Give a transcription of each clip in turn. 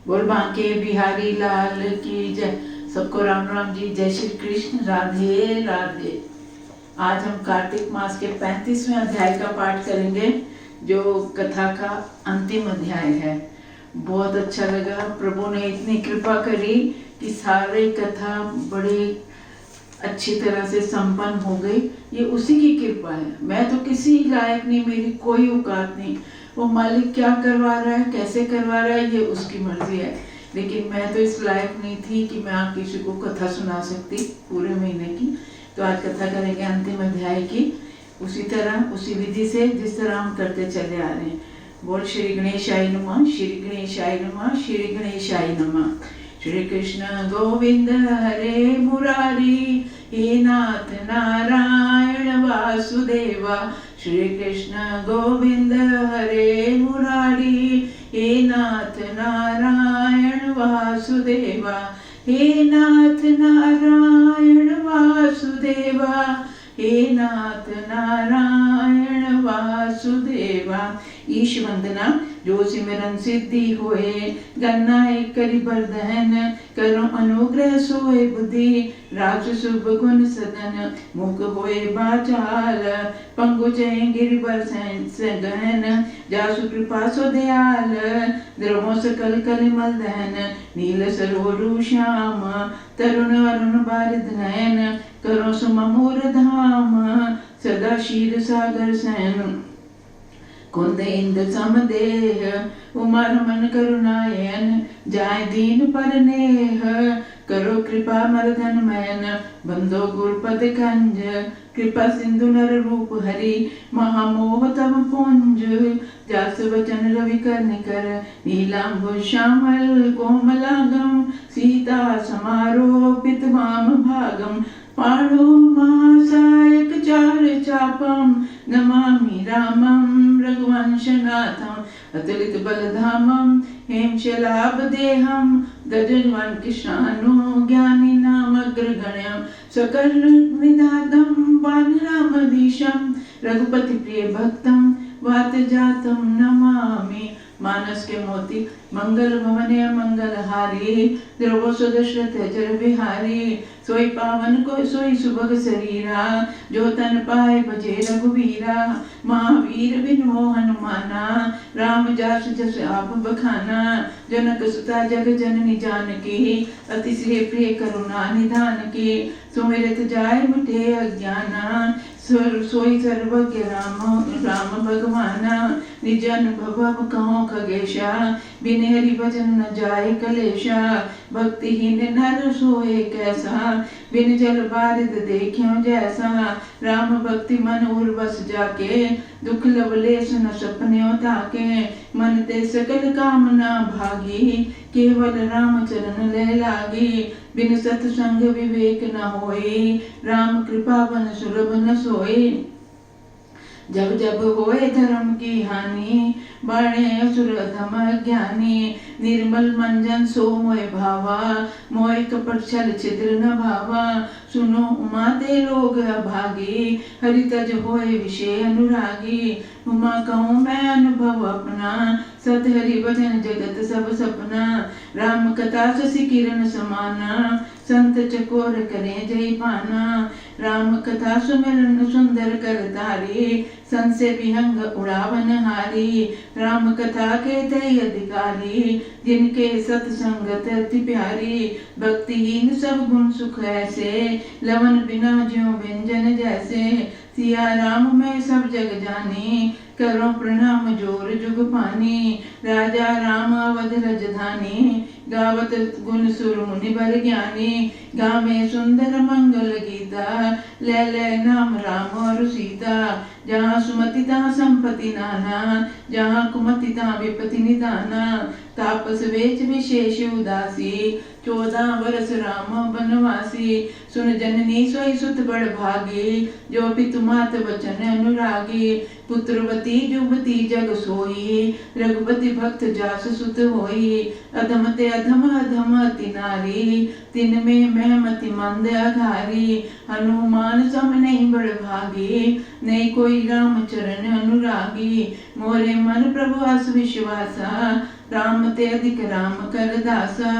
बोल बांके बिहारी लाल की जय। सबको राम राम जी, जय श्री कृष्ण, राधे राधे। आज हम कार्तिक मास के 35वें अध्याय का पाठ करेंगे, जो कथा का अंतिम अध्याय है। बहुत अच्छा लगा, प्रभु ने इतनी कृपा करी कि सारे कथा बड़े अच्छी तरह से संपन्न हो गई। ये उसी की कृपा है, मैं तो किसी लायक नहीं, मेरी कोई औकात नहीं। वो मालिक क्या करवा रहा है, कैसे करवा रहा है, ये उसकी मर्जी है। लेकिन मैं तो इस लायक नहीं थी कि मैं आप किसी को कथा सुना सकती पूरे महीने की। तो आज कथा करेंगे अंतिम अध्याय की, उसी तरह उसी विधि से जिस तरह हम करते चले आ रहे हैं। बोल श्री गणेशाय नमः, श्री गणेशाय नमः, श्री गणेशाय नमः। श्री कृष्ण गोविंद हरे मुरारी, हे नाथ नारायण वासुदेवा। श्री कृष्ण गोविंद हरे मुरारी, हे नाथ नारायण वासुदेवा। हे नाथ नारायण वासुदेवा, हे नाथ नारायण वासुदेवा। ईश वंदना जो सिमरन सिद्धि होए, गन्ना एक करी बरदहन, करो अनुग्रह सोए बुद्धि, राज शुभ गुण सदन, मुख होए बाचाल, पंगु जय गिरिवर गहन, जासु कृपा सो दयाल, द्रवो सकल कलिमल दहन, नील सरोरु श्याम, तरुण अरुण बारिद नयन, करो सुममूर धाम, सदा क्षीर सागर सैन, कुंद इंद समदेह, उमा रमन करुणायन, जाय दीन पर नेह, करो कृपा मर्दन मैन, बंदो गुरपद कंज, कृपा सिंधु नर रूप हरि, महामोह तव पुंज, जास वचन रवि कर निकर, नीलांबु श्यामल कोमलांगम, सीता समारो पितवाम भागम, पाणो महासायक चार चापम, नमामि रामं रघुवंशनाथं, अतुलित बलधामं हेमशलाभ देहं, गजन्वन किशानो ज्ञानी नाम अग्रगण्यं, सकल निदातं वानरामधीशं, रघुपति प्रिय भक्तं वात जातं नमामि। मानस के मोती मंगल भवने मंगल हारी, द्रवो सुदशरथ जर बिहारी, सोई पावन को सोई सुभग शरीरा, जो तन पाए बजे रघुवीरा, महावीर बिन हनुमाना, राम जास जस आप बखाना, जनक सुता जग जननी जानकी, अति प्रिय करुणा निधान की, सुमिरत जाय मिटे अज्ञाना, सोई सर्वज्ञ राम भगवाना, निज अनुभव कहो खगेशा, बिन हरि भजन न जाय कलेशा, भक्तिहीन नर सोए कैसा, बिन जल बारिद देखियो जैसा, राम भक्ति मन उर बस जाके, दुख लवलेश न सपन्यो ताके, मन ते सकल कामना भागी, केवल राम चरण ले लागी, बिन सत्संग विवेक न होई, राम कृपा बन सुलभ न सोई, जब जब होए धर्म की हानि, बड़े असुर अधम ज्ञानी, निर्मल मंजन सो मोय भावा, मोय कपट छल छिद्र न भावा, सुनो उमा ते लोग अभागी, हरि तज होए विषय अनुरागी, उमा कहूँ मैं अनुभव अपना, सत हरि भजन जगत सब सपना, राम कथा शशि किरण समाना, संत चकोर करे जय पाना, राम कथा सुमिरन सुंदर कर तारी, संसे विहंग उड़ावन हारी, राम कथा के तय अधिकारी, जिनके सत्संगत अति प्यारी, भक्तिहीन सब गुण सुख ऐसे, लवन बिना ज्यों व्यंजन जैसे, सिया राम में सब जग जानी, करो प्रणाम जोर जुग पानी, राजा राम अवध रजधानी, गावत गुण सुर मुनि बर ज्ञानी, गावे सुंदर मंगल गीता, ले ले नाम राम और सीता, जहाँ सुमति तहाँ संपत्ति नाना, जहाँ कुमति तहाँ विपत्ति निदाना, तापस वेच विशेष उदासी, 14 वर्ष राम बनवासी, सुन जननी सोई सुत बड़ भागी, जो पितु मात वचन अनुरागी, पुत्रवती जुबती जग सोई, रघुपति भक्त जास सुत होई, अधम ते अधम अधम अति नारी, तिन में मैं मति मंद अघारी, हनुमान सम नहीं बड़ भागी, नहीं कोई सोई राम चरण अनुरागी, मोरे मन प्रभु आस विश्वासा, राम ते अधिक राम कर दासा।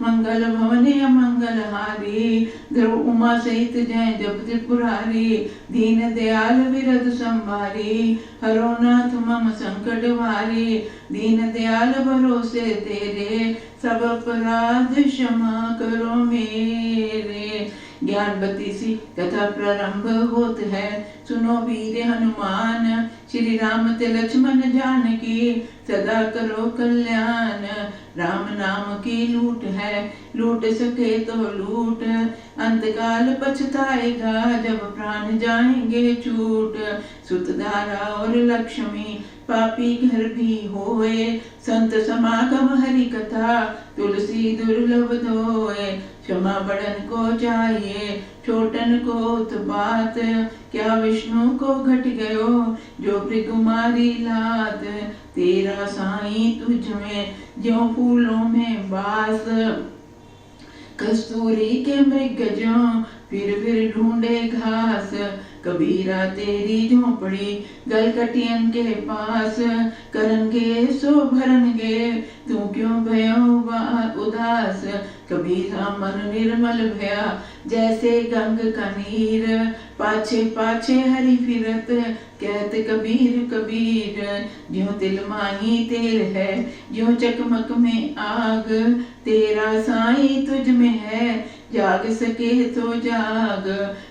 मंगल भवने मंगल हारी, ध्रुव उमा सहित जय जप त्रिपुरारी, दीन दयाल विरद संभारी, हरो नाथ मम संकट भारी, दीन दयाल भरोसे तेरे, सब अपराध क्षमा करो मेरे। ज्ञानवती सी कथा प्रारंभ होत है, सुनो वीर हनुमान, श्री राम ते लक्ष्मण जानकी, सदा करो कल्याण। राम नाम की लूट है, लूट सके तो लूट, अंतकाल पछताएगा जब प्राण जाएंगे छूट। सुतधारा और लक्ष्मी पापी घर भी होए, संत समागम हरि कथा, तुलसी दुर्लभ धोए। क्षमा बड़न को चाहिए, छोटन को उत्पात, क्या विष्णु को घट गयो जो भृगुमारी लात। तेरा साईं तुझ में ज्यों फूलों में बास, कस्तूरी के मृग ज्यों फिर ढूंढे घास। कबीरा तेरी झोंपड़ी गलकटियन के पास, करनगे सो भरनगे तू क्यों भयो उदास। कबीरा मन निर्मल भया जैसे गंग का नीर, पाछे पाछे हरि फिरत कहत कबीर कबीर। ज्यों तिल माही तेल है ज्यों चकमक में आग, तेरा साईं तुझ में है जाग सके तो जाग।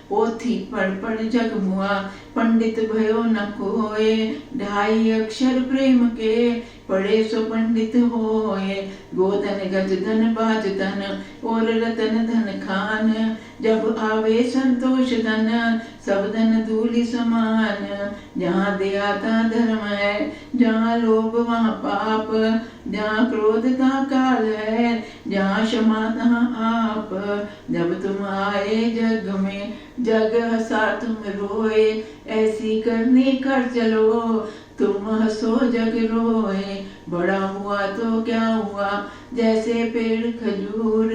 पोथी पढ़ जग मुआ पंडित भयो न कोय, ढाई अक्षर प्रेम के पढ़े सो पंडित होए। गोधन गज धन बाज धन और रतन धन खान, जब आवे संतोष धन सब धन धूलि समान। जहाँ दया तहाँ धर्म है, जहाँ लोभ वहाँ पाप, जहाँ क्रोध तहाँ काल है, जहाँ क्षमा तहाँ आप। जब तुम आए जग में जग हंसा तुम रोए, ऐसी करनी कर चलो तुम हंसो जग रोए। बड़ा हुआ तो क्या हुआ जैसे पेड़ खजूर,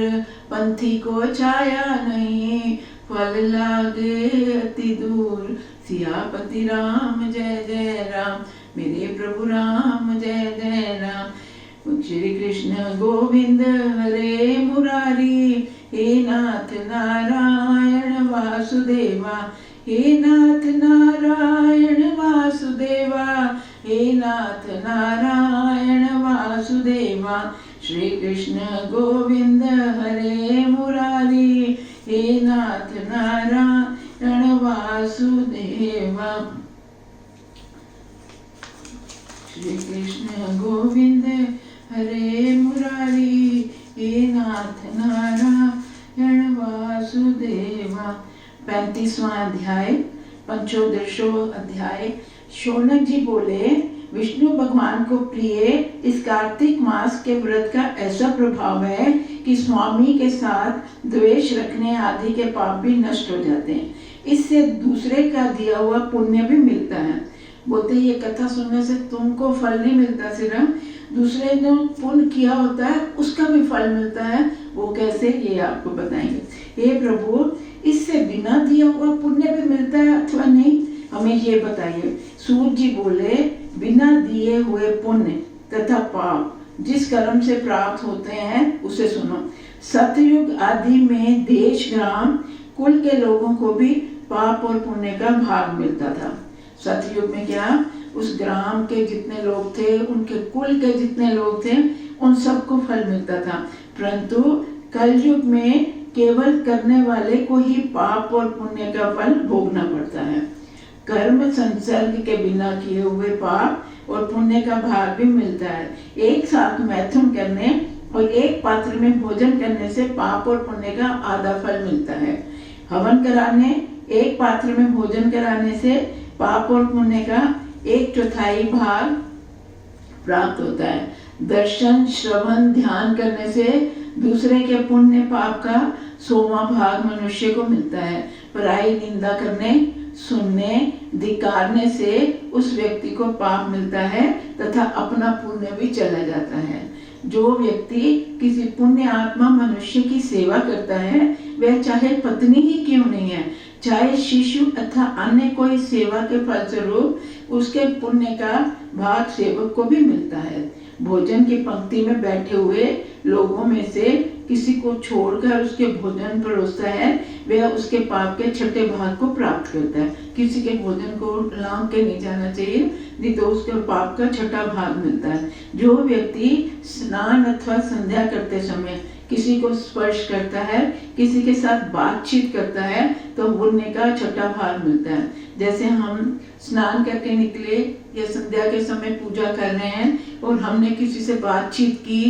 पंथी को छाया नहीं फल लागे अति दूर। सियापति राम जय जय राम, मेरे प्रभु राम जय जय राम। श्री कृष्ण गोविंद हरे मुरारी, हे नाथ नारायण वासुदेवा, हे नाथ नारायण वासुदेवा, हे नाथ नारायण वासुदेवा। श्री कृष्ण गोविंद हरे मुरारी, हे नाथ नारायण वासुदेवा। श्री कृष्ण गोविंद हरे मुरारी, हे नाथ नारायण वासुदेवा। 35वां अध्याय, पंचोदशो अध्याय। शौनक जी बोले, विष्णु भगवान को प्रिय इस कार्तिक मास के व्रत का ऐसा प्रभाव है कि स्वामी के साथ द्वेष रखने आदि के पाप भी नष्ट हो जाते हैं। इससे दूसरे का दिया हुआ पुण्य भी मिलता है। बोलते ये कथा सुनने से तुमको फल नहीं मिलता, सिर्फ दूसरे ने पुण्य किया होता है उसका भी फल मिलता है। वो कैसे, ये आपको बताएंगे। हे प्रभु, इससे बिना दिया हुआ पुण्य भी मिलता है अथवा नहीं, हमें ये बताइए। सूत जी बोले, बिना दिए हुए पुण्य तथा पाप जिस कर्म से प्राप्त होते हैं उसे सुनो। सतयुग आदि में देश ग्राम कुल के लोगों को भी पाप और पुण्य का भाग मिलता था। सतयुग में क्या, उस ग्राम के जितने लोग थे, उनके कुल के जितने लोग थे, उन सबको फल मिलता था। परंतु कलयुग में केवल करने वाले को ही पाप और पुण्य का फल भोगना पड़ता है। कर्म संसर्ग के बिना किए हुए पाप और पुण्य का भाग भी मिलता है। एक साथ मैथुन करने और एक पात्र में भोजन करने से पाप और पुण्य का आधा फल मिलता है। हवन कराने, एक पात्र में भोजन कराने से पाप और पुण्य का 1/4 भाग प्राप्त होता है। दर्शन, श्रवण, ध्यान करने से दूसरे के पुण्य पाप का 100वां भाग मनुष्य को मिलता है। पराई निंदा करने, सुनने, धिक्कारने से उस व्यक्ति को पाप मिलता है तथा अपना पुण्य भी चला जाता है। जो व्यक्ति किसी पुण्य आत्मा मनुष्य की सेवा करता है, वह चाहे पत्नी ही क्यों नहीं है, चाहे शिशु अथवा अन्य कोई सेवा के फलस्वरूप उसके पुण्य का भाग सेवक को भी मिलता है। भोजन की पंक्ति में बैठे हुए लोगों में से किसी को छोड़कर उसके भोजन परोसता है, वह उसके पाप के छठे भाग को प्राप्त करता है। किसी के भोजन को लांघ के नहीं जाना चाहिए, नहीं तो उसके पाप का छठा भाग मिलता है। जो व्यक्ति स्नान अथवा संध्या करते समय किसी को स्पर्श करता है, किसी के साथ बातचीत करता है, तो पुण्य का छठा भाग मिलता है। जैसे हम स्नान करके निकले या संध्या के समय पूजा कर रहे हैं और हमने किसी से बातचीत की,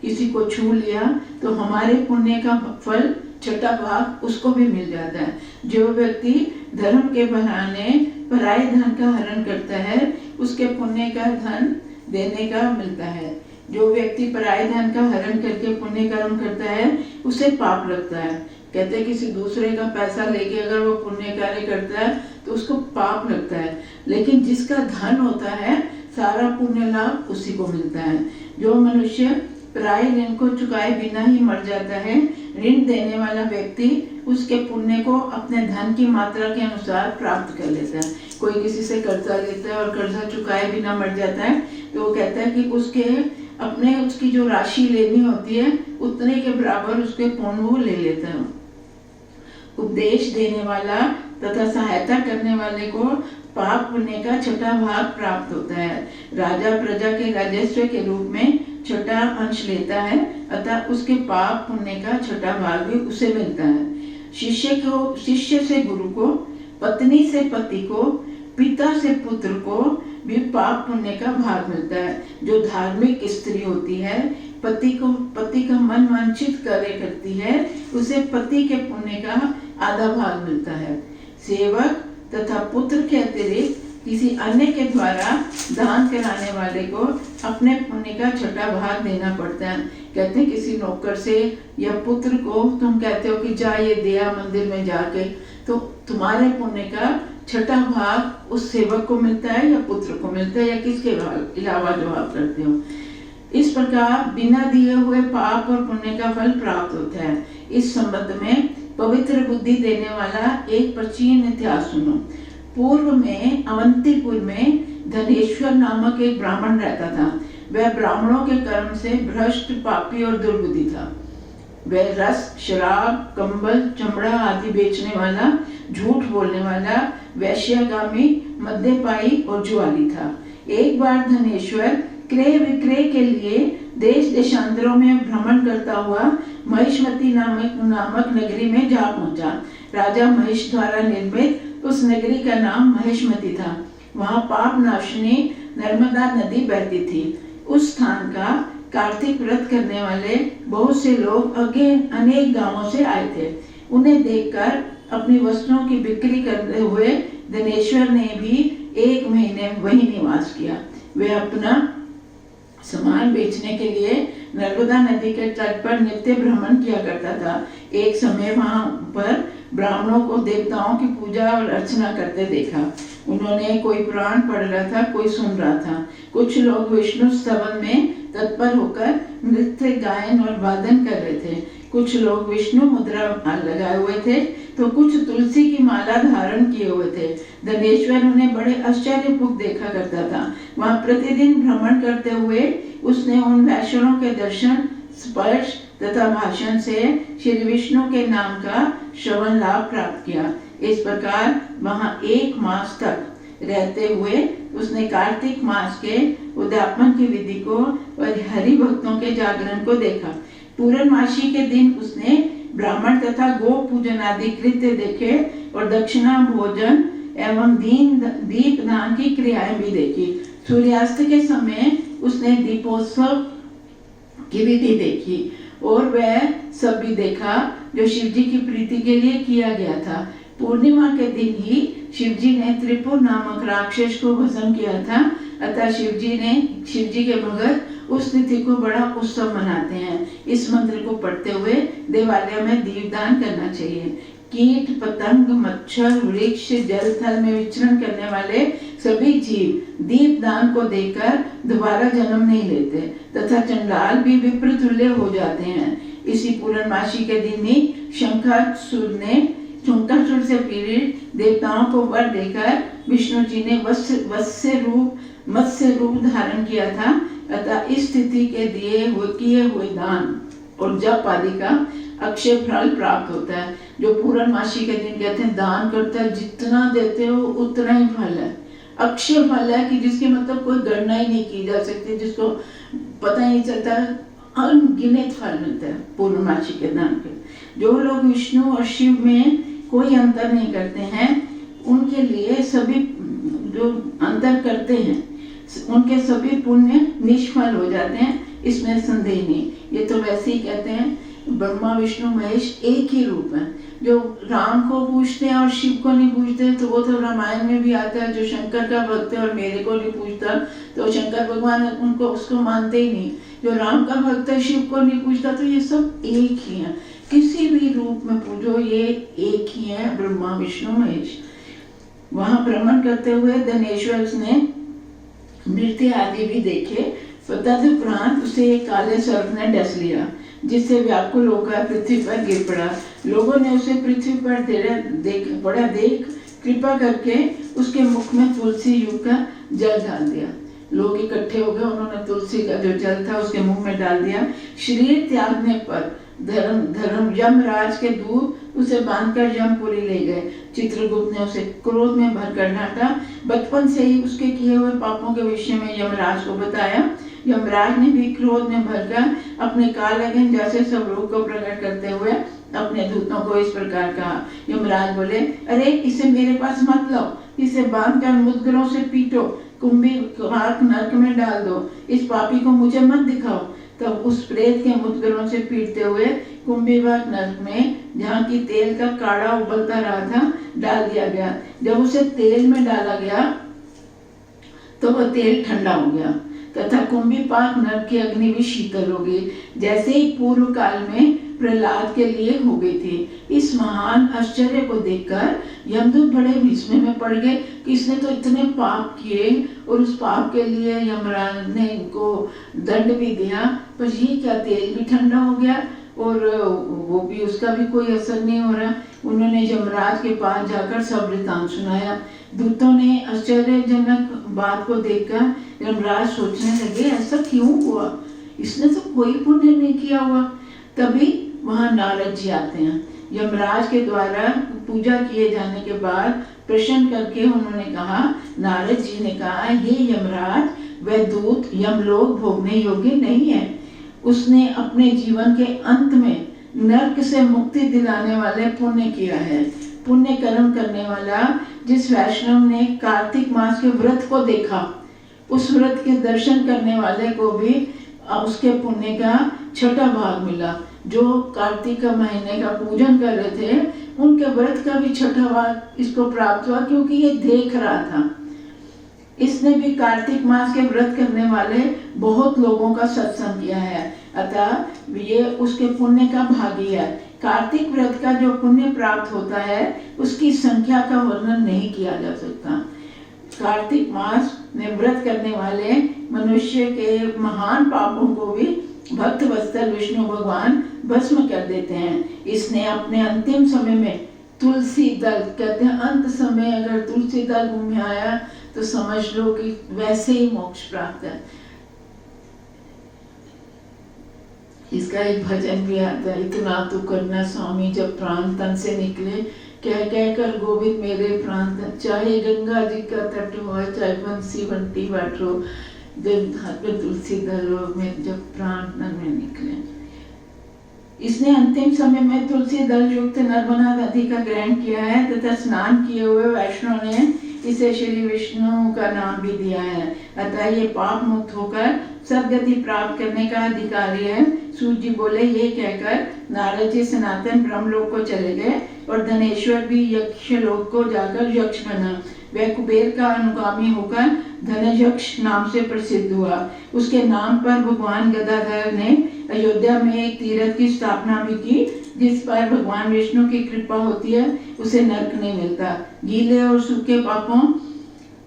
किसी को छू लिया, तो हमारे पुण्य का फल छठा भाग उसको भी मिल जाता है। जो व्यक्ति धर्म के बहाने पराये धन का हरण करता है, उसके पुण्य का धन देने का मिलता है। जो व्यक्ति पराये धन का हरण करके पुण्य कर्म करता है, उसे पाप लगता है। कहते हैं किसी दूसरे का पैसा लेके अगर वो पुण्य कार्य करता है तो उसको पाप लगता है, लेकिन जिसका धन होता है सारा पुण्य लाभ उसी को मिलता है। जो मनुष्य पराये ऋण को चुकाए बिना ही मर जाता है, ऋण देने वाला व्यक्ति उसके पुण्य को अपने धन की मात्रा के अनुसार प्राप्त कर लेता है। कोई किसी से कर्जा लेता है और कर्जा चुकाए बिना मर जाता है, तो वो कहता है कि उसकी जो राशि लेनी होती है उतने के बराबर उसके पुण्य वो ले लेता है। उपदेश देने वाला तथा सहायता करने वाले को पाप पुण्य का छठा भाग प्राप्त होता है। राजा प्रजा के राजस्व के रूप में छठा अंश लेता है, अतः उसके पाप पुण्य का छठा भाग भी उसे मिलता है। शिष्य से गुरु को, पत्नी से पति को, पिता से पुत्र को भी पाप पुण्य का भाग मिलता है। जो धार्मिक स्त्री होती है, पति का मन वांछित कार्य करती है, उसे पति के पुण्य का आधा भाग मिलता है। सेवक तथा पुत्र के अतिरिक्त किसी अन्य के द्वारा दान कराने वाले को अपने पुण्य का छठा भाग देना पड़ता है। कहते हैं किसी नौकर से या पुत्र को तुम कहते हो कि जा ये दिया मंदिर में जाके, तो तुम्हारे पुण्य का छठा भाग उस सेवक को मिलता है या पुत्र को मिलता है या किसके अलावा जो आप करते हो। इस प्रकार बिना दिए हुए पाप और पुण्य का फल प्राप्त होता है। इस संबंध में पवित्र बुद्धि देने वाला एक प्राचीन इतिहास सुनो। पूर्व में अवंतीपुर में धनेश्वर नामक एक ब्राह्मण रहता था। वह ब्राह्मणों के कर्म से भ्रष्ट, पापी और दुर्बुद्धि था। वह रस, शराब, कंबल, चमड़ा आदि बेचने वाला, झूठ बोलने वाला, वैश्यागामी, मद्यपायी और जुआली था। एक बार धनेश्वर क्रय विक्रय के लिए देश देशांतरों में भ्रमण करता हुआ महिष्मती नामक नगरी में जा पहुंचा। राजा महिष द्वारा निर्मित उस नगरी का नाम महिष्मती था। वहां पाप नाशिनी नर्मदा नदी बहती थी। उस स्थान का कार्तिक व्रत करने वाले बहुत से लोग अनेक गांवों से आए थे। उन्हें देखकर अपनी वस्तुओं की बिक्री करते हुए धनेश्वर ने भी 1 महीने वहीं निवास किया। वह अपना सामान बेचने के लिए नर्मदा नदी के तट पर नित्य भ्रमण किया करता था। एक समय वहां पर ब्राह्मणों को देवताओं की पूजा और अर्चना करते देखा। उन्होंने कोई पुराण पढ़ रहा था, कोई सुन रहा था। कुछ लोग विष्णु स्तवन में तत्पर होकर नृत्य, गायन और वादन कर रहे थे। कुछ लोग विष्णु मुद्रा लगाए हुए थे, तो कुछ तुलसी की माला धारण किए हुए थे। धनेश्वर उन्हें बड़े आश्चर्यपूर्वक देखा करता था। वहां प्रतिदिन भ्रमण करते हुए उसने उन वैष्णवों के दर्शन, स्पर्श तथा भाषण से श्री विष्णु के नाम का श्रवण लाभ प्राप्त किया। इस प्रकार वहां 1 मास तक रहते हुए उसने कार्तिक मास के उद्यापन की विधि को और हरि भक्तों के जागरण को देखा। पूर्णमासी के दिन उसने ब्राह्मण तथा गो पूजन आदि कृत्य देखे और दक्षिणा, भोजन एवं दीप दान की क्रियाएं भी देखी। सूर्यास्त के समय उसने दीपोत्सव की विधि देखी और वह सब भी देखा जो शिवजी की प्रीति के लिए किया गया था। पूर्णिमा के दिन ही शिवजी ने त्रिपुर नामक राक्षस को भस्म किया था। अतः शिवजी के भगत उस तिथि को बड़ा उत्सव मनाते हैं। इस मंत्र को पढ़ते हुए देवालय में दीपदान करना चाहिए। कीट, पतंग, मच्छर, वृक्ष, जल थल में विचरण करने वाले सभी जीव दीपदान को देकर दोबारा जन्म नहीं लेते तथा चंडाल भी विप्रतुल्य हो जाते हैं। इसी पूर्णमासी के दिन ही शंखासुर ने शंकासुर से पीड़ित देवताओं को वर देकर विष्णु जी ने मत्स्य रूप धारण किया था। अतः इस स्थिति के किए हुए दान और जप आदि का अक्षय फल प्राप्त होता है। जो पूर्णमासी के दिन कहते हैं दान करता है, जितना देते हो उतना ही फल है। अक्षय फल है कि जिसकी मतलब कोई गणना ही नहीं की जा सकती, जिसको पता ही नहीं चलता, अनगिनत फल मिलता है पूर्णमासी के दान के। जो लोग विष्णु और शिव में कोई अंतर नहीं करते हैं, उनके लिए सभी जो अंतर करते हैं उनके सभी पुण्य निष्फल हो जाते हैं, इसमें संदेह नहीं। ये तो वैसे ही कहते हैं ब्रह्मा विष्णु महेश एक ही रूप है। जो राम को पूछते हैं और शिव को नहीं पूछते तो वो तो रामायण में भी आता है। जो शंकर का भक्त है और मेरे को नहीं पूछता तो शंकर भगवान उनको उसको मानते ही नहीं। जो राम का भक्त है शिव को नहीं पूछता तो ये सब एक ही है। किसी भी रूप में पूजो ये एक ही है, ब्रह्मा विष्णु महेश। वहां भ्रमण करते हुए धनेश्वर ने नृत्य आदि भी देखे। तदुपरांत उसे एक काले सर्प ने डस लिया, जिससे व्याकुल होकर पृथ्वी पर गिर पड़ा। लोगों ने उसे पृथ्वी पर देख कृपा करके उसके मुख में तुलसी युग का जल डाल दिया। लोग इकट्ठे हो गए, उन्होंने तुलसी का जो जल था उसके मुंह में डाल दिया। शरीर त्यागने पर धर्म यमराज के दूत उसे बांधकर यमपुरी ले गए। चित्रगुप्त ने उसे क्रोध में भरकर डांटा। बचपन से ही उसके किए हुए पापों के विषय में यमराज को बताया। यमराज ने भी क्रोध में भरकर अपने काले गंजा से सब रोग को प्रकट करते हुए अपने दूतों को इस प्रकार कहा। यमराज बोले, अरे इसे मेरे पास मत लाओ, इसे बांधकर मुद्गरों से पीटो, कुंभी नरक में डाल दो, इस पापी को मुझे मत दिखाओ। तब उस प्रेत के मुद्गरों से पीटते हुए कुंभीभाग नरक में, जहाँ की तेल का काढ़ा उबलता रहा था, डाल दिया गया। जब उसे तेल में डाला गया तो वह तेल ठंडा हो गया तथा कुंभीपाक नरक की अग्नि भी शीतल हो गई, जैसे ही पूर्व काल में प्रहलाद के लिए हो गई थी। इस महान आश्चर्य को देखकर यमदूत बड़े विस्मय में पड़ गए कि इसने तो इतने पाप किए और उस पाप के लिए यमराज ने इनको दंड भी दिया, पर ये क्या तेल भी ठंडा हो गया और वो भी उसका भी कोई असर नहीं हो रहा। उन्होंने यमराज के पास जाकर सब वृतांत सुनाया। दूतों ने आश्चर्यजनक बात को देखकर यमराज सोचने लगे, ऐसा क्यों हुआ, इसने तो कोई पुण्य नहीं किया हुआ। तभी वहां नारद जी आते हैं। यमराज के द्वारा पूजा किए जाने के बाद प्रश्न करके उन्होंने कहा, नारद जी ने कहा, हे यमराज, वह दूत यमलोक भोगने योग्य नहीं है। उसने अपने जीवन के अंत में नरक से मुक्ति दिलाने वाले पुण्य किया है। पुण्य कर्म करने वाला जिस वैष्णव ने कार्तिक मास के व्रत को देखा, उस व्रत के दर्शन करने वाले को भी उसके पुण्य का छठा भाग मिला। जो कार्तिक का महीने का पूजन कर रहे थे उनके व्रत का भी छठा भाग इसको प्राप्त हुआ, क्योंकि ये देख रहा था। इसने भी कार्तिक मास के व्रत करने वाले बहुत लोगों का सत्संग किया है, अतः ये उसके पुण्य का भागी है। कार्तिक व्रत का जो पुण्य प्राप्त होता है उसकी संख्या का वर्णन नहीं किया जा सकता। कार्तिक मास में व्रत करने वाले मनुष्य के महान पापों को भी भक्त वत्सल विष्णु भगवान भस्म कर देते हैं। इसने अपने अंतिम समय में तुलसी दल, कहते हैं अंत समय अगर तुलसी दल मुंह में आया तो समझ लो कि वैसे ही मोक्ष प्राप्त है। इसका एक भजन भी आता है, इतना तो करना स्वामी जब प्राण तन से निकले, कह कह कर गोविंद मेरे प्राण, चाहे गंगा जी का तट हो चाहे बंसी बंटी बाट हो, जब हाथ में तुलसी दल में जब प्राण तन में निकले। इसने अंतिम समय में तुलसी दल युक्त नर्मदा नदी का ग्रहण किया है तथा स्नान किए हुए वैष्णव ने इसे श्री विष्णु का नाम भी दिया है। अतः ये पाप मुक्त होकर सदगति प्राप्त करने का अधिकारी है। सूत जी बोले, ये कहकर नारद जी सनातन ब्रह्मलोक को चले गए और धनेश्वर भी यक्षलोक को जाकर यक्ष बना। वह कुबेर का अनुगामी होकर धनयक्ष नाम से प्रसिद्ध हुआ। उसके नाम पर भगवान गदाधर ने अयोध्या में एक तीर्थ की स्थापना भी की, जिस पर भगवान विष्णु की कृपा होती है उसे नरक नहीं मिलता। गीले और सूखे पापों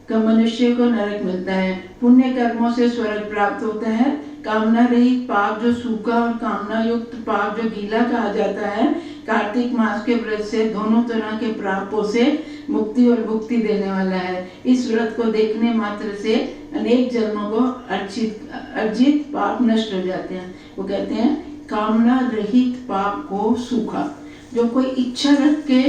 का मनुष्य को नरक मिलता है। पुण्य कर्मों से स्वर्ग प्राप्त होता है। कामना रहित पाप जो सूखा और कामना युक्त पाप जो गीला कहा जाता है, कार्तिक मास के व्रत से दोनों तरह के पापों से मुक्ति और मुक्ति देने वाला है। इस व्रत को देखने मात्र से अनेक जन्मों को अर्जित पाप नष्ट हो जाते हैं। वो कहते हैं कामना रहित पाप को सूखा। जो कोई इच्छा रख के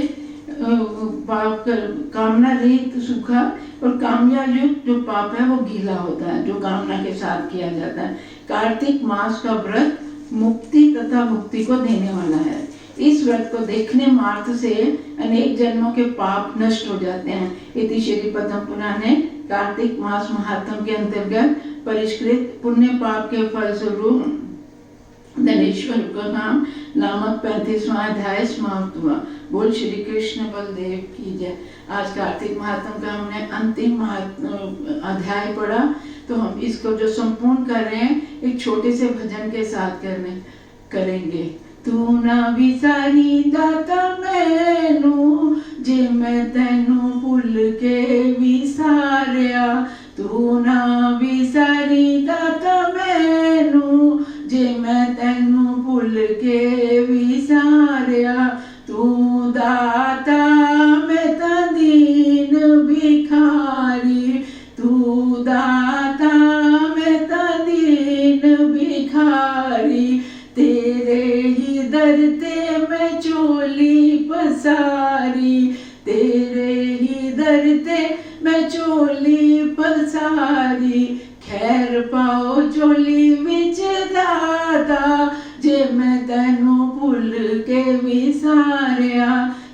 पाप कर, कामना रहित सूखा, और कामना युक्त जो पाप है वो गीला होता है, जो कामना के साथ किया जाता है। कार्तिक मास का व्रत मुक्ति तथा मुक्ति को देने वाला है। इस व्रत को देखने मात्र से अनेक जन्मों के पाप नष्ट हो जाते हैं। इति श्री पद्म पुराणे कार्तिक मास महात्म के अंतर्गत परिष्कृत पुण्य पाप के फलस्वरूप धनेश्वर का नाम नामक 35वां अध्याय समाप्त हुआ। बोल श्री कृष्ण बलदेव की जय। आज कार्तिक महात्म का हमने अंतिम अध्याय पढ़ा, तो हम इसको जो संपूर्ण कर रहे हैं एक छोटे से भजन के साथ करेंगे। तू ना विसारी दाता मैनू, जे मैं तेनू भुल के विसारिया। तू ना विसारी दाता मैनू, जे मैं तेनू भुल के विसारिया। तू दाता मैं तां दीन भिखारी, तू दाता मैं तां दीन भिखारी। तेरे ही दर ते मैं चोली पसारी, तेरे ही दर ते मैं चोली पसारी। खैर पाओ चोली विच दाता, जे मैं तेनू भुल के विसारिया।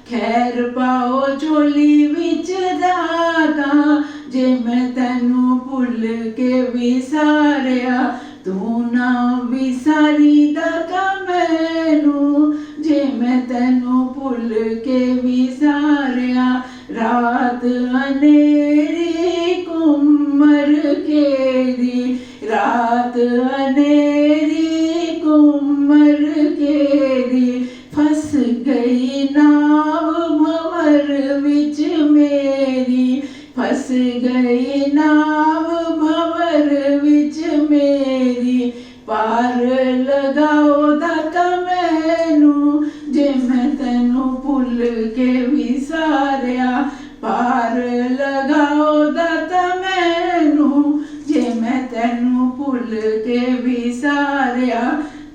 खैर पाओ चोली विच दाता, जे मैं तेनू भुल के विसारिया। तू ना विसारी दाता मैनू, जे मैं तेनू भुल के विसारिया। रात अनेरी कुमर केरी, रात अनेरी कुमर केरी। फंस गई नाव भंवर विच मेरी, फंस गई नाव भंवर विच मेरी। पार लगाओ दाता मैनू, जे मैं तेनू भुल के विसारिया। पार लगाओ दाता मैनू, जे मैं तेनू भुल के विसारिया।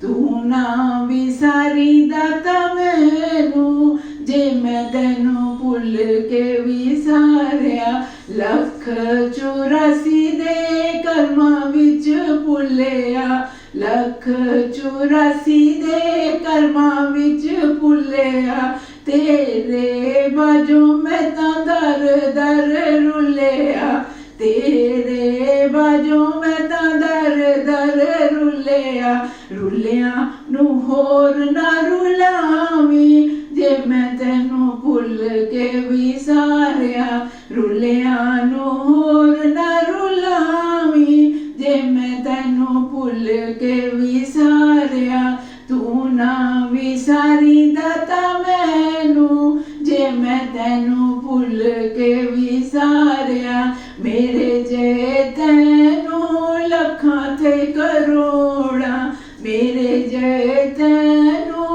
तू ना विसारी दाता मैनू, जे मैं तेनू भुल के विसारिया। लख 84 दे कर्मा विच भुलिया, लख 84 दे कर्मा विच भुलिया। तेरे बाजों मैं तां दर दर रुलिया, तेरे बाजों मैं तां दर दर रुलिया। रुलिया नू होर ना रुलावी, जे मैं तेनू भुल के विसारिया। रुलिया नू होर ना रुलावी, जे मैं तेनू भुल के विसारिया। तू ना विसारी दाता मैनू, जे मैं तेनू भुल के विसारिया। मेरे जे तेनू लखां ते करोड़ा, मेरे जे तेनू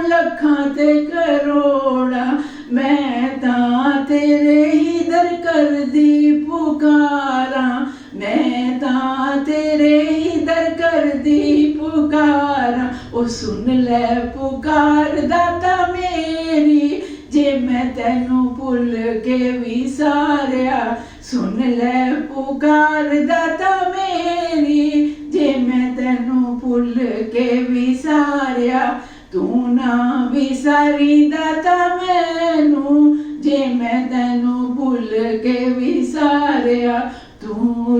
लखां ते करोड़ा। मैं तां तेरे ही दर करदी पुकारा, मैं तां तेरे ही दर करदी पुकारा। ओ सुन ले पुकार दाता मेरी, जे मैं तेनू भुल के विसारिया। सुन ले पुकार दाता मेरी, जे मैं तेनू भुल के विसारिया। तू ना विसारी दाता मैनू, जे मैं तेनू भुल के विसारिया। तू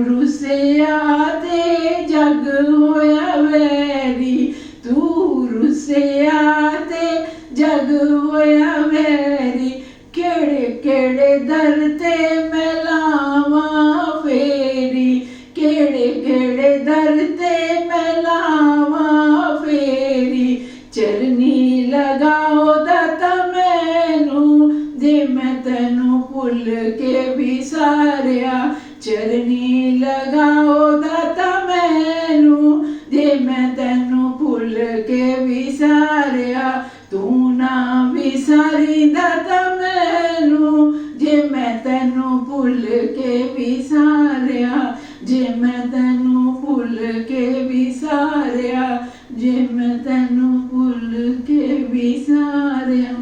रुसिया ते जग होया वैरी, तू रुसिया ते जग होया वैरी। केड़े केड़े दर ते मैं लावां फेरी, केड़े केड़े दर ते मैं लावां फेरी। चरनी लगाओ दाता मैनू, जे मैं तेनू भुल के विसारिया। चरनी लगाओ दाता मैनू, जे मैं तेनू भुल के विसारिया। तू ना सारी दाता मैनू जे मैं तेनू भुल के विसारिया, जे मैं तेनू भुल के विसारिया, जे मैं तेनू भुल के विसारिया।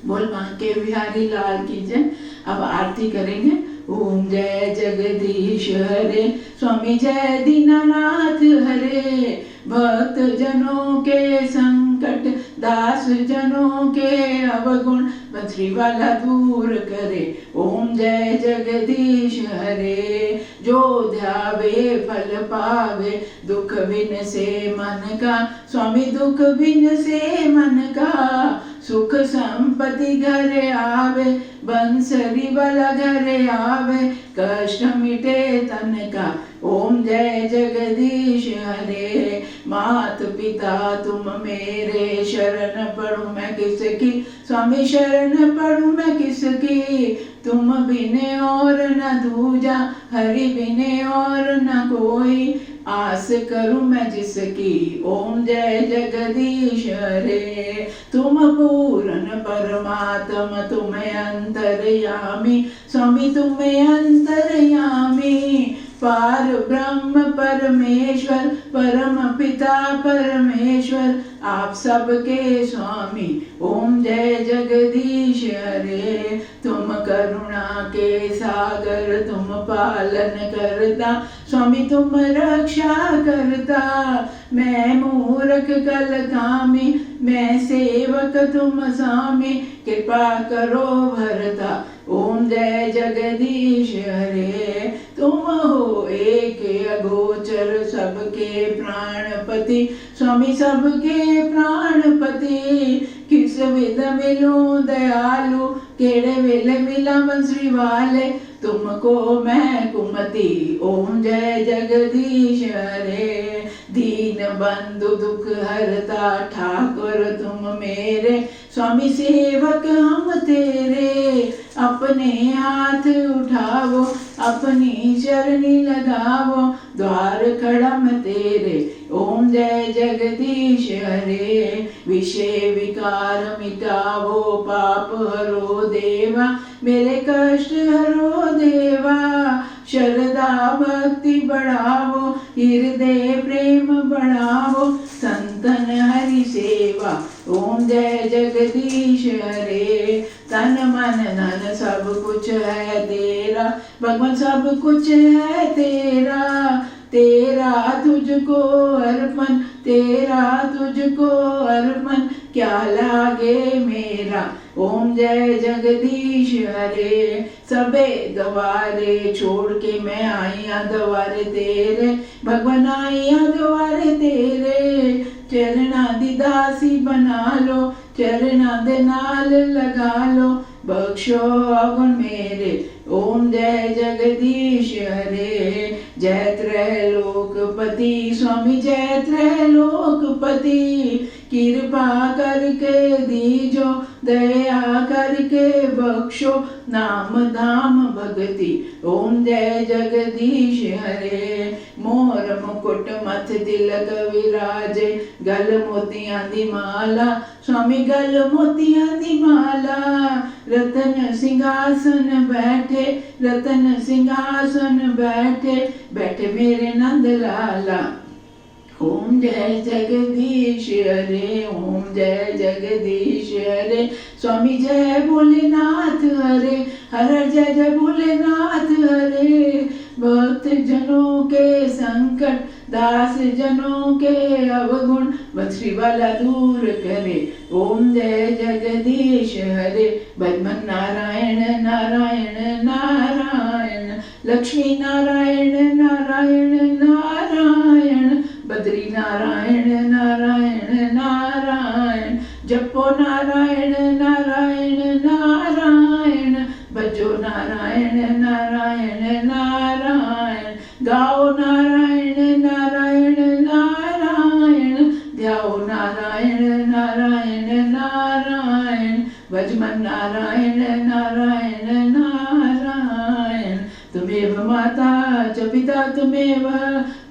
बोल बांके बिहारी लाल की जय। अब आरती करेंगे। ओम जय जगदीश हरे, स्वामी जय दीनानाथ हरे, भक्त जनों के संकट, दास जनों के अवगुण, बंसरी वाला दूर करे। ओम जय जगदीश हरे, जो ध्यावे फल पावे, दुख बिन से मन का, स्वामी दुख बिन से मन का, सुख संपत्ति घर आवे, बंसरी वाला घर आवे, कष्ट मिटे तन का। ओम जय जगदीश हरे, मात पिता तुम मेरे, शरण पढ़ूं मैं किसकी, स्वामी शरण पढ़ूं मैं किसकी, तुम बिने और न दूजा, हरि बिने और न कोई, आस करूं मैं जिसकी। ओम जय जगदीश हरे, तुम पूर्ण परमात्मा, तुम्हें अंतर्यामी, स्वामी तुम्हें अंतर्यामी, पार ब्रह्म परमेश्वर, परम पिता परमेश्वर, आप सबके स्वामी। ओम जय जगदीश हरे, तुम करुणा के सागर, तुम पालन करता, स्वामी तुम रक्षा करता, मैं मूर्ख कल कामी, मैं सेवक तुम स्वामी, कृपा करो भरता। ओम जय जगदीश हरे, तुम हो एक अगोचर, सबके प्राणपति, स्वामी सबके प्राणपति, किस विध मिलूं दयालु, केड़े वेले मिला बंसरी वाले, तुमको मैं कुमति। ओम जय जगदीश हरे, दीन बंधु दुख हरता, ठाकुर तुम मेरे, स्वामी सेवक हम तेरे, अपने हाथ उठावो, अपनी चरनी लगावो, द्वार खड़ा मैं तेरे। ओम जय जगदीश हरे, विषय विकार मिटावो, पाप हरो देवा, मेरे कष्ट हरो देवा, श्रद्धा भक्ति बढ़ावो, हृदय प्रेम बढ़ावो, संतन हरि सेवा। ओम जय जगदीश हरे, तन मन धन सब कुछ है तेरा, भगवान सब कुछ है तेरा, तेरा तुझको अर्पण, तेरा तुझको अर्पण, क्या लागे मेरा। ओम जय जगदीश हरे, सबे द्वारे छोड़ के मैं आईया द्वारे तेरे, भगवान आईया द्वारे तेरे, चरणा दी दासी बना लो, चरणा दे नाल लगा लो, बख्शो अवगुण मेरे। ओम जय जगदीश हरे, जय त्रैलोकपति, स्वामी जय त्रैलोकपति, कृपा करके दीजो, दया करके बख्शो, नाम धाम भगति। ओम जय जगदीश हरे, मोर मुकुट मथ तिलक विराजे, गल मोतियां दी माला, स्वामी गल मोतियां दी माला, रतन सिंहासन बैठे, रतन सिंहासन बैठे, बैठे मेरे नंद लाला। ओम जय जगदीश हरे, ओम जय जगदीश हरे, स्वामी जय भोलेनाथ हरे, हर जय जय भोलेनाथ हरे, भक्त जनों के संकट, दास जनों के अवगुण, बंसरी वाला दूर करे। ओम जय जगदीश हरे, भजमन नारायण नारायण नारायण, लक्ष्मी नारायण नारायण नारायण, बद्री नारायण नारायण नारायण, जपो नारायण नारायण नारायण, भजो नारायण नारायण नारायण, गाओ नारायण नारायण नारायण, ध्याओ नारायण नारायण नारायण, भजमन नारायण नारायण नारायण। तुमेव माता च पिता तुमेव,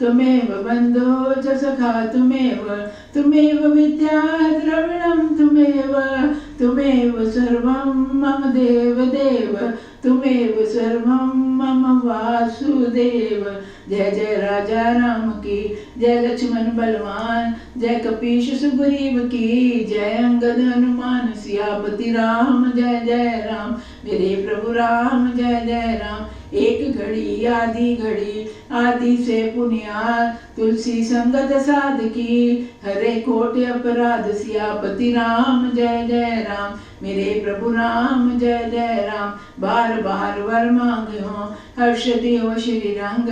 त्वमेव बन्धो च सखा त्वमेव विद्या द्रविणं त्वमेव सर्वं मम देव त्वमेव सर्वं मम वासुदेव। जय जय राजा राम की, जय लक्ष्मण बलवान, जय कपीश सुग्रीव की, जय अंगद हनुमान सियापति राम। जय जय राम मेरे प्रभु राम, जय जय राम। एक घड़ी आदि से पुनियाद, तुलसी संगत साधकी, हरे कोटि अपराध सियापति राम। जय जय राम मेरे प्रभु राम, जय जय राम। बार बार वर मांगे हो, हर्ष दियो श्री रंग,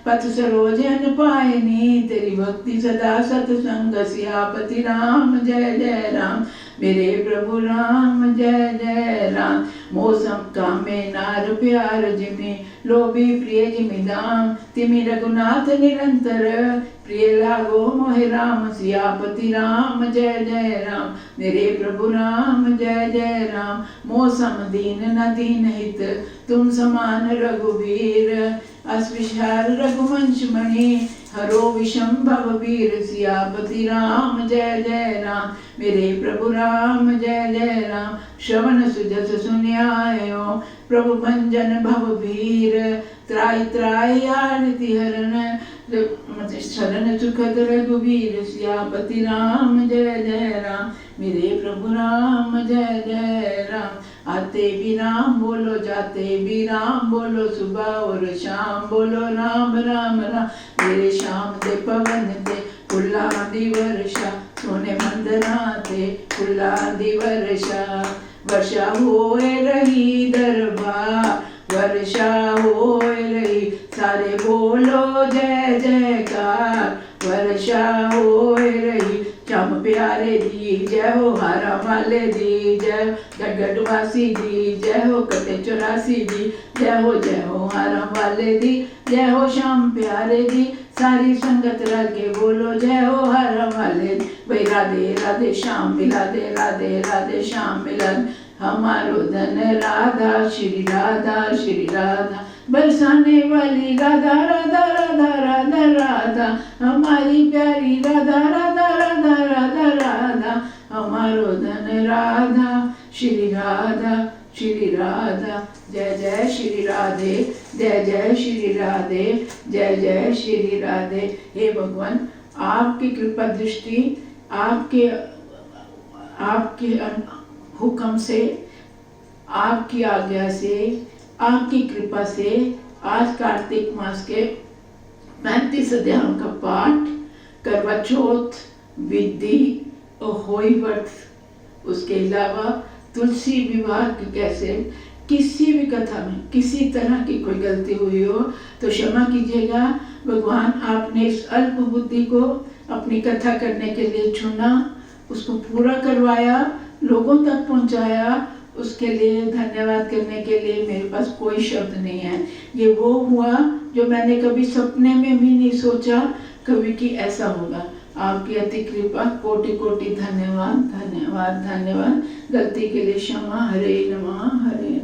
पथ सरोजन पायनी, तेरी भक्ति सदा सतसंग सियापति राम। जय जय राम मेरे प्रभु राम, जय जय राम। मौसम कामे नार प्यार जिमि, लोभी प्रिय जिमि दाम, तिमि रघुनाथ निरंतर, प्रिय लागो मोहि राम सियापति राम। जय जय राम मेरे प्रभु राम, जय जय राम। मौसम दीन न दीन हित, तुम समान रघुवीर, अस विशाल रघुवंश मणि, हरो विषम भव वीर सियापति राम। जय जय राम मेरे प्रभु राम, जय जय राम। श्रवण सुजस सुन्यायो, प्रभु भंजन भव वीर, त्राहि त्राहि आरति हरण, शरण सुखद रघुवीर सियापति राम। जय जय राम मेरे प्रभु राम, जय जय राम। आते भी राम बोलो, जाते भी राम बोलो, सुबह और शाम बोलो राम राम राम। मेरे श्याम दे पवन दे फुल्ला दी वर्षा, सोने मंदना ते फुल्ला दी वर्षा होए रही दरबार, वर्षा होए रही, सारे बोलो जय जयकार, वर्षा होए रही। चम प्यारे दी जय हो, हारा वाले दी जय, गढ़वासी दी जय हो, कटे 84 दी जय हो, हारा वाले दी जय हो, श्याम प्यारे दी, सारी संगत रल के बोलो जय हो, हारा वाले दी। वही राधे राधे श्याम मिला दे, राधे राधे श्याम मिला दे, हमारो धन राधा श्री राधा, बरसाने वाली राधा राधा राधा राधा राधा, हमारी प्यारी राधा राधा राधा राधा राधा, हमारो धन राधा श्री राधा। जय जय श्री राधे, जय जय श्री राधे, जय जय श्री राधे। हे भगवान, आपकी कृपा दृष्टि, आपके हुक्म से, आपकी आज्ञा से, आपकी कृपा से आज कार्तिक मास के 35 अध्यायों का पाठ, करवा चौथ, विधि और होई व्रत, उसके अलावा तुलसी विवाह की कैसे, किसी भी कथा में किसी तरह की कोई गलती हुई हो तो क्षमा कीजिएगा। भगवान, आपने इस अल्प बुद्धि को अपनी कथा करने के लिए चुना, उसको पूरा करवाया, लोगों तक पहुंचाया, उसके लिए धन्यवाद करने के लिए मेरे पास कोई शब्द नहीं है। ये वो हुआ जो मैंने कभी सपने में भी नहीं सोचा कभी कि ऐसा होगा। आपकी अति कृपा, कोटि कोटि धन्यवाद धन्यवाद धन्यवाद। गलती के लिए क्षमा। हरे नमः, हरे